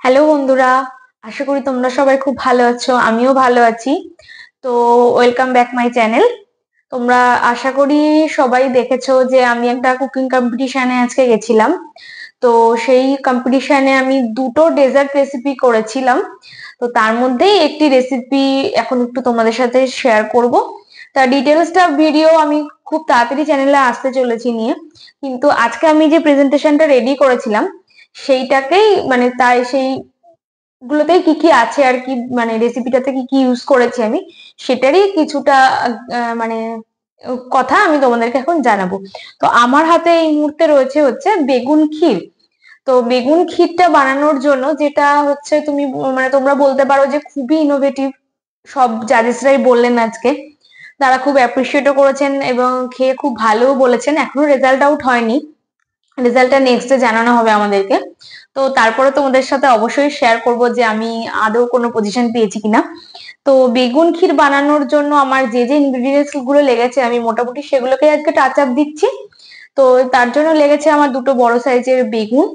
Hello বন্ধুরা, আশা করি তোমরা সবাই খুব ভালো আছো। আমিও ভালো আছি। তো ওয়েলকাম ব্যাক মাই চ্যানেল। তোমরা আশা করি সবাই দেখেছো যে আমি একটা কুকিং কম্পিটিশনে আজকে গেছিলাম। তো সেই কম্পিটিশনে আমি দুটো ডেজার্ট রেসিপি করেছিলাম। তো তার মধ্যেই একটি রেসিপি এখন একটু তোমাদের সাথে শেয়ার করব। তার ডিটেলসটা ভিডিও আমি খুব তাড়াতাড়ি চ্যানেলে আসতে চলেছি নিয়ে। কিন্তু আজকে আমি যে প্রেজেন্টেশনটা রেডি করেছিলাম সেইটাকেই মানে তাই সেই গুলোতেই কি কি আছে আর কি, মানে রেসিপিটাতে কি কি ইউজ করেছি আমি সেটারই কিছুটা মানে কথা আমি তোমাদেরকে এখন জানাবো। তো আমার হাতে এই মুহূর্তে রয়েছে হচ্ছে বেগুন ক্ষীর। তো বেগুন ক্ষীরটা বানানোর জন্য যেটা হচ্ছে তুমি মানে তোমরা বলতে পারো যে খুবই ইনোভেটিভ। সব জাজেসরাই বললেন আজকে, তারা খুব অ্যাপ্রিসিয়েটও করেছেন এবং খেয়ে খুব ভালোও বলেছেন। এখনো রেজাল্ট আউট হয়নি, রেজাল্টটা নেক্সট ডে জানানো হবে আমাদেরকে। তো তারপরে তোমাদের সাথে অবশ্যই শেয়ার করব যে আমি আদৌ কোনো পজিশন পেয়েছি কিনা। তো বেগুন ক্ষীর বানানোর জন্য আমার যে যে ইনগ্রেডিয়েন্টস গুলো লেগেছে আমি মোটামুটি সেগুলোকে আজকে টাচ আপ দিচ্ছি। তো তার জন্য লেগেছে আমার দুটো বড় সাইজের বেগুন,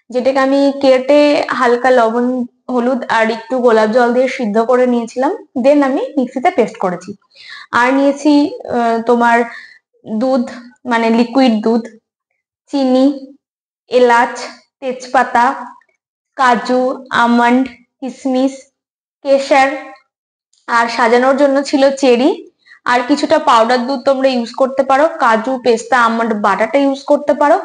যেটাকে আমি কেটে হালকা লবণ, হলুদ আর একটু গোলাপ জল দিয়ে সিদ্ধ করে নিয়েছিলাম। দেন আমি মিক্সিতে পেস্ট করেছি। আর নিয়েছি তোমার দুধ, মানে লিকুইড দুধ, চিনি, এলাচ, তেজপাতা, কাজু, আমন্ড, কিশমিশ, কেশর, আর সাজানোর জন্য ছিল চেরি। আর কিছুটা পাউডার দুধ তোমরা ইউজ করতে পারো, কাজু, পেস্তা, আমন্ড বাটাটা ইউজ করতে পারো।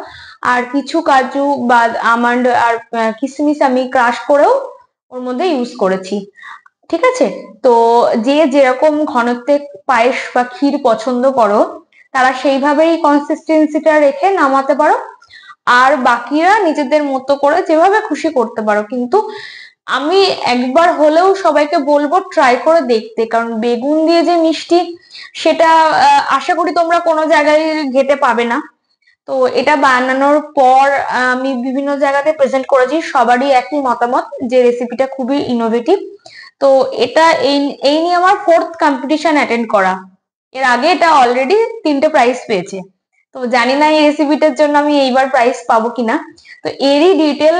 আর কিছু কাজু বা আমন্ড আর কিশমিশ আমি ক্রাশ করেও ওর মধ্যে ইউজ করেছি। ঠিক আছে? তো যে যেরকম ঘনত্বে পায়েস বা ক্ষীর পছন্দ করো তারা সেইভাবেই কনসিস্টেন্সিটা রেখে নামাতে পারো। আর বাকিরা নিজেদের মতো করে যেভাবে খুশি করতে পারো। কিন্তু আমি একবার হলেও সবাইকে বলবো ট্রাই করে দেখতে, কারণ বেগুন দিয়ে যে মিষ্টি সেটা আশা করি তোমরা কোনো জায়গায় ঘেটে পাবে না। তো এটা বানানোর পর আমি বিভিন্ন জায়গাতে প্রেজেন্ট করেছি, সবারই একই মতামত যে রেসিপিটা খুবই ইনোভেটিভ। তো এটা এই এই নিয়ে আমার ফোর্থ কম্পিটিশন অ্যাটেন্ড করা। এর আগে এটা অলরেডি 3টে প্রাইজ পেয়েছে। তো জানি না এই রেসিপিটার জন্য আমি এইবার প্রাইজ পাবো কিনা। তো এরই ডিটেল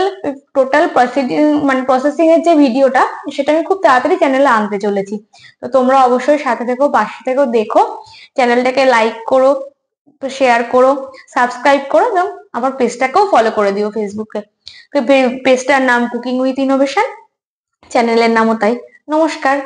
টোটাল প্রসিডিং মানে প্রসেসিং এর যে ভিডিওটা সেটা আমি খুব তাড়াতাড়ি চ্যানেলে আনতে চলেছি। তো তোমরা অবশ্যই সাথে থেকো, পাশে থেকো, দেখো। চ্যানেলটাকে লাইক করো, শেয়ার করো, সাবস্ক্রাইব করো এবং আমার পেজটাকেও ফলো করে দিও ফেসবুকে। পেজটার নাম কুকিং উইথ ইনোভেশন, চ্যানেলের নামও তাই। নমস্কার।